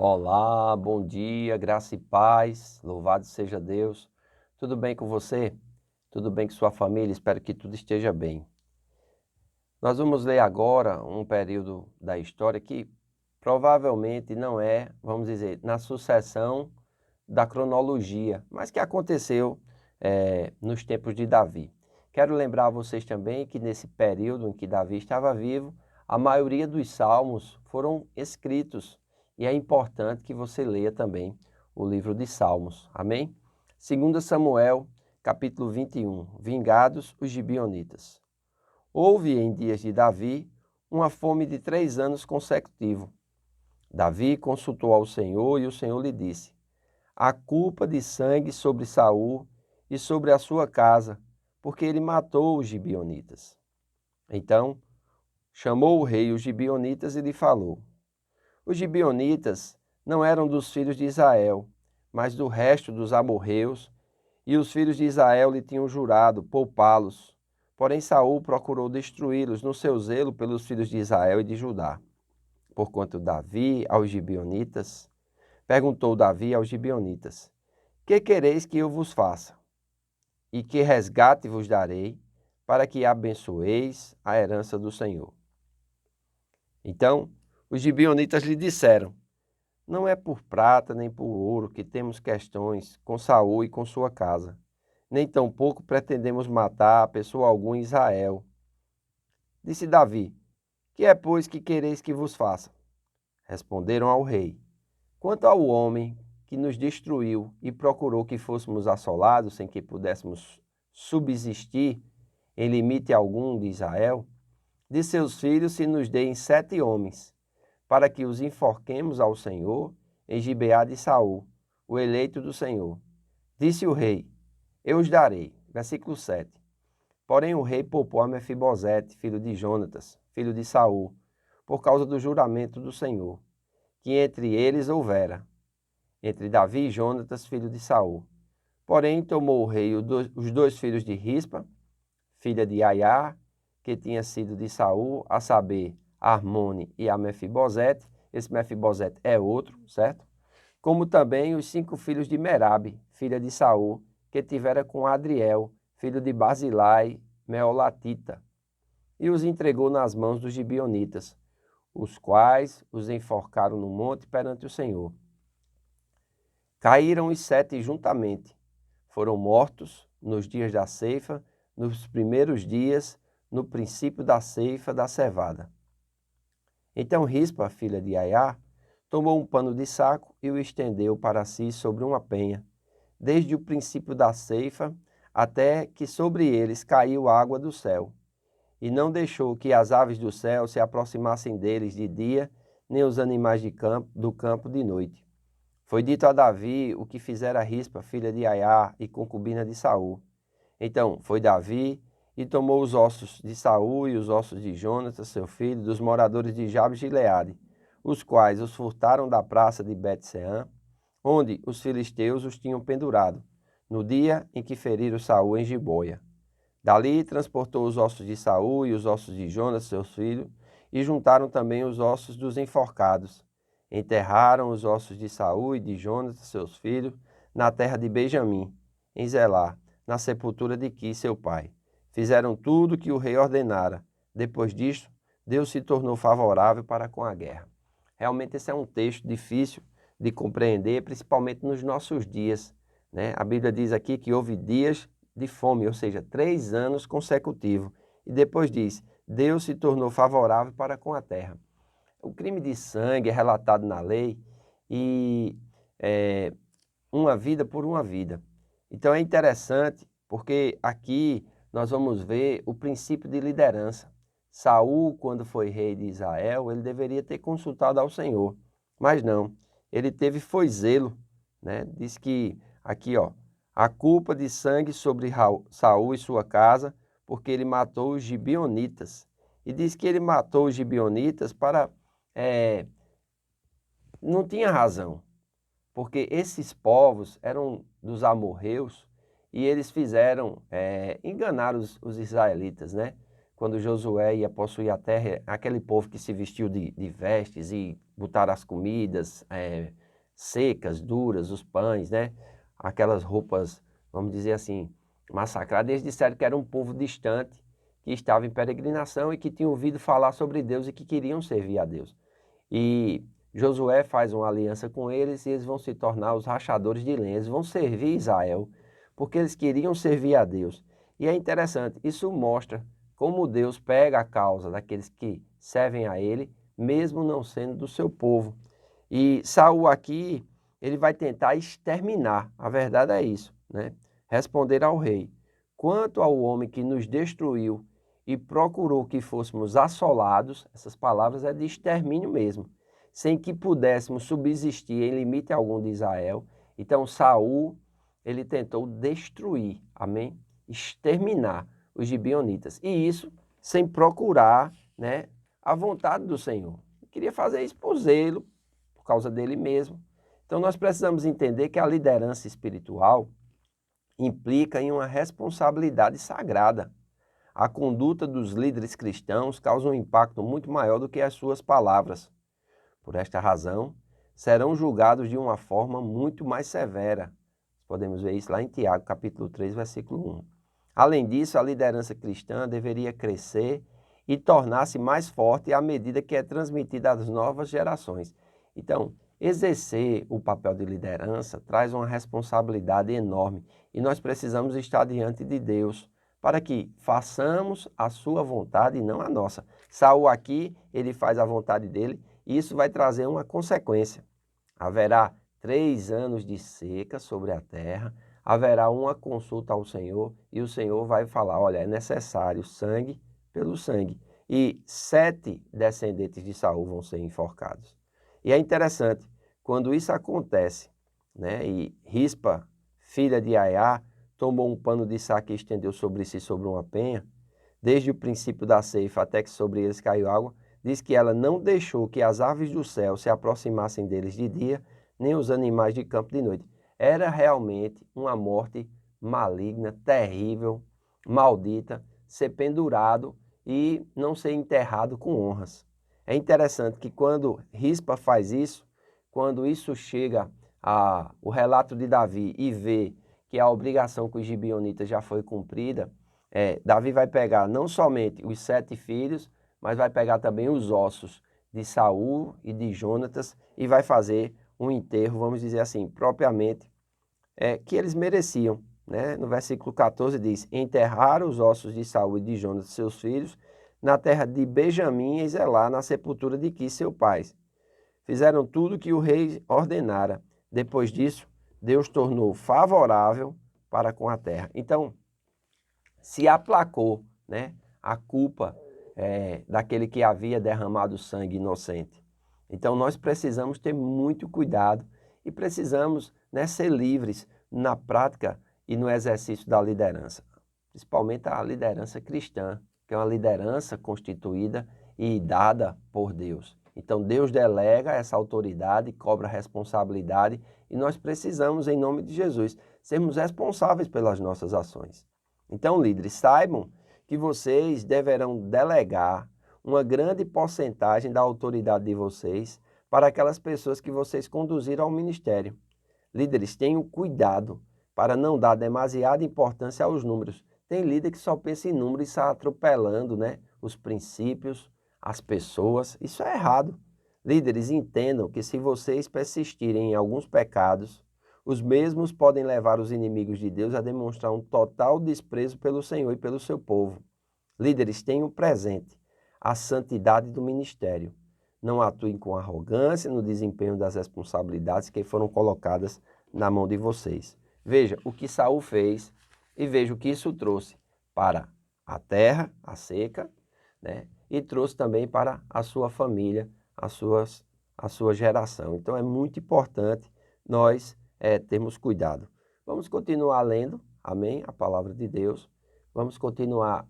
Olá, bom dia, graça e paz, louvado seja Deus. Tudo bem com você? Tudo bem com sua família? Espero que tudo esteja bem. Nós vamos ler agora um período da história que provavelmente não é, vamos dizer, na sucessão da cronologia, mas que aconteceu nos tempos de Davi. Quero lembrar a vocês também que nesse período em que Davi estava vivo, a maioria dos salmos foram escritos e é importante que você leia também o livro de Salmos. Amém? 2 Samuel, capítulo 21. Vingados os gibeonitas. Houve em dias de Davi uma fome de 3 anos consecutivos. Davi consultou ao Senhor e o Senhor lhe disse: a culpa de sangue sobre Saul e sobre a sua casa, porque ele matou os gibeonitas. Então chamou o rei os gibeonitas e lhe falou: os gibeonitas não eram dos filhos de Israel, mas do resto dos amorreus, e os filhos de Israel lhe tinham jurado poupá-los. Porém Saul procurou destruí-los no seu zelo pelos filhos de Israel e de Judá. Porquanto Davi aos gibeonitas, perguntou Davi aos gibeonitas: que quereis que eu vos faça? E que resgate vos darei, para que abençoeis a herança do Senhor. Então os gibeonitas lhe disseram: não é por prata nem por ouro que temos questões com Saul e com sua casa, nem tampouco pretendemos matar a pessoa alguma em Israel. Disse Davi: que é, pois, que quereis que vos faça? Responderam ao rei: quanto ao homem que nos destruiu e procurou que fôssemos assolados sem que pudéssemos subsistir em limite algum de Israel, de seus filhos se nos deem 7 homens, para que os enforquemos ao Senhor em Gibeá de Saul, o eleito do Senhor. Disse o rei: eu os darei. Versículo 7. Porém o rei poupou a Mefibosete, filho de Jonatas, filho de Saul, por causa do juramento do Senhor, que entre eles houvera, entre Davi e Jonatas, filho de Saul. Porém tomou o rei os 2 filhos de Rispa, filha de Aiá, que tinha sido de Saul, a saber, Armone e a Mefibosete. Esse Mefibosete é outro, certo? Como também os 5 filhos de Merabe, filha de Saul, que tivera com Adriel, filho de Barzilai, Meolatita, e os entregou nas mãos dos gibeonitas, os quais os enforcaram no monte perante o Senhor. Caíram os 7 juntamente, foram mortos nos dias da ceifa, nos primeiros dias, no princípio da ceifa da cevada. Então Rispa, filha de Aiá, tomou um pano de saco e o estendeu para si sobre uma penha, desde o princípio da ceifa até que sobre eles caiu água do céu, e não deixou que as aves do céu se aproximassem deles de dia, nem os animais do campo de noite. Foi dito a Davi o que fizera Rispa, filha de Aiá e concubina de Saul. Então foi Davi e tomou os ossos de Saul e os ossos de Jonatas, seu filho, dos moradores de Jabes de Gileade, os quais os furtaram da praça de Bet-Seã, onde os filisteus os tinham pendurado, no dia em que feriram Saul em Gibeia. Dali transportou os ossos de Saul e os ossos de Jonas, seus filhos, e juntaram também os ossos dos enforcados. Enterraram os ossos de Saul e de Jonas, seus filhos, na terra de Benjamim, em Zelá, na sepultura de Quis, seu pai. Fizeram tudo o que o rei ordenara. Depois disto, Deus se tornou favorável para com a guerra. Realmente esse é um texto difícil de compreender, principalmente nos nossos dias, né? A Bíblia diz aqui que houve dias de fome, ou seja, 3 anos consecutivos. E depois diz, Deus se tornou favorável para com a terra. O crime de sangue é relatado na lei e uma vida por uma vida. Então é interessante porque aqui nós vamos ver o princípio de liderança. Saul, quando foi rei de Israel, ele deveria ter consultado ao Senhor, mas não. Ele foi zelo, né? Diz que aqui, ó, a culpa de sangue sobre Saul e sua casa, porque ele matou os gibeonitas. E diz que ele matou os gibeonitas para não tinha razão, porque esses povos eram dos amorreus e eles fizeram, enganar os israelitas, né? Quando Josué ia possuir a terra, aquele povo que se vestiu de vestes e botaram as comidas secas, duras, os pães, né? Aquelas roupas, vamos dizer assim, massacradas. Eles disseram que era um povo distante, que estava em peregrinação e que tinha ouvido falar sobre Deus e que queriam servir a Deus. E Josué faz uma aliança com eles e eles vão se tornar os rachadores de lenha. Eles vão servir Israel porque eles queriam servir a Deus. E é interessante, isso mostra como Deus pega a causa daqueles que servem a ele, mesmo não sendo do seu povo. E Saul aqui, ele vai tentar exterminar, a verdade é isso, né? Responder ao rei: quanto ao homem que nos destruiu e procurou que fôssemos assolados, essas palavras é de extermínio mesmo, sem que pudéssemos subsistir em limite algum de Israel. Então Saul, ele tentou destruir, amém? Exterminar os gibeonitas. E isso sem procurar, né, a vontade do Senhor. Ele queria fazer isso por zelo, por causa dele mesmo. Então nós precisamos entender que a liderança espiritual implica em uma responsabilidade sagrada. A conduta dos líderes cristãos causa um impacto muito maior do que as suas palavras. Por esta razão, serão julgados de uma forma muito mais severa. Podemos ver isso lá em Tiago, capítulo 3, versículo 1. Além disso, a liderança cristã deveria crescer e tornar-se mais forte à medida que é transmitida às novas gerações. Então, exercer o papel de liderança traz uma responsabilidade enorme e nós precisamos estar diante de Deus para que façamos a sua vontade e não a nossa. Saul aqui, ele faz a vontade dele e isso vai trazer uma consequência. Haverá 3 anos de seca sobre a terra, haverá uma consulta ao Senhor e o Senhor vai falar, olha, é necessário sangue pelo sangue. E 7 descendentes de Saul vão ser enforcados. E é interessante, quando isso acontece, né, e Rispa, filha de Aiá, tomou um pano de saco e estendeu sobre si sobre uma penha, desde o princípio da ceifa até que sobre eles caiu água, diz que ela não deixou que as aves do céu se aproximassem deles de dia, nem os animais de campo de noite. Era realmente uma morte maligna, terrível, maldita, ser pendurado e não ser enterrado com honras. É interessante que quando Rispa faz isso, quando isso chega ao relato de Davi e vê que a obrigação com os gibeonitas já foi cumprida, Davi vai pegar não somente os 7 filhos, mas vai pegar também os ossos de Saul e de Jonatas e vai fazer um enterro, vamos dizer assim, propriamente, que eles mereciam. Né? No versículo 14 diz, enterraram os ossos de Saul e de Jonatas, seus filhos, na terra de Benjamim e Zelá, na sepultura de Quis, seu pai. Fizeram tudo que o rei ordenara. Depois disso, Deus tornou favorável para com a terra. Então, se aplacou, né, a culpa daquele que havia derramado sangue inocente. Então, nós precisamos ter muito cuidado e precisamos, né, ser livres na prática e no exercício da liderança. Principalmente a liderança cristã, que é uma liderança constituída e dada por Deus. Então, Deus delega essa autoridade, cobra responsabilidade e nós precisamos, em nome de Jesus, sermos responsáveis pelas nossas ações. Então, líderes, saibam que vocês deverão delegar uma grande porcentagem da autoridade de vocês para aquelas pessoas que vocês conduziram ao ministério. Líderes, tenham cuidado para não dar demasiada importância aos números. Tem líder que só pensa em números e está atropelando, né, os princípios, as pessoas. Isso é errado. Líderes, entendam que se vocês persistirem em alguns pecados, os mesmos podem levar os inimigos de Deus a demonstrar um total desprezo pelo Senhor e pelo seu povo. Líderes, tenham presente a santidade do ministério. Não atuem com arrogância no desempenho das responsabilidades que foram colocadas na mão de vocês. Veja o que Saul fez e veja o que isso trouxe para a terra, a seca, né? E trouxe também para a sua família, a sua geração. Então é muito importante nós termos cuidado. Vamos continuar lendo, amém, a palavra de Deus. Vamos continuar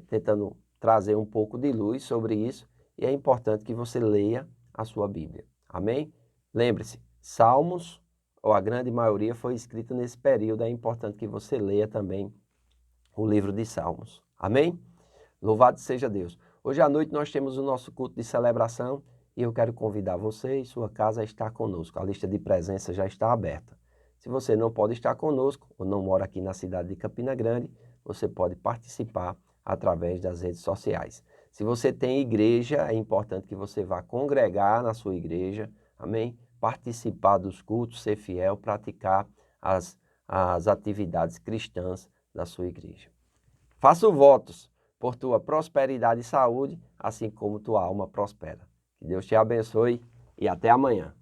tentando trazer um pouco de luz sobre isso e é importante que você leia a sua Bíblia, amém? Lembre-se, Salmos, ou a grande maioria, foi escrita nesse período, é importante que você leia também o livro de Salmos, amém? Louvado seja Deus. Hoje à noite nós temos o nosso culto de celebração e eu quero convidar você e sua casa a estar conosco. A lista de presença já está aberta. Se você não pode estar conosco ou não mora aqui na cidade de Campina Grande, você pode participar através das redes sociais. Se você tem igreja, é importante que você vá congregar na sua igreja, amém? Participar dos cultos, ser fiel, praticar as atividades cristãs da sua igreja. Faço votos por tua prosperidade e saúde, assim como tua alma prospera. Que Deus te abençoe e até amanhã.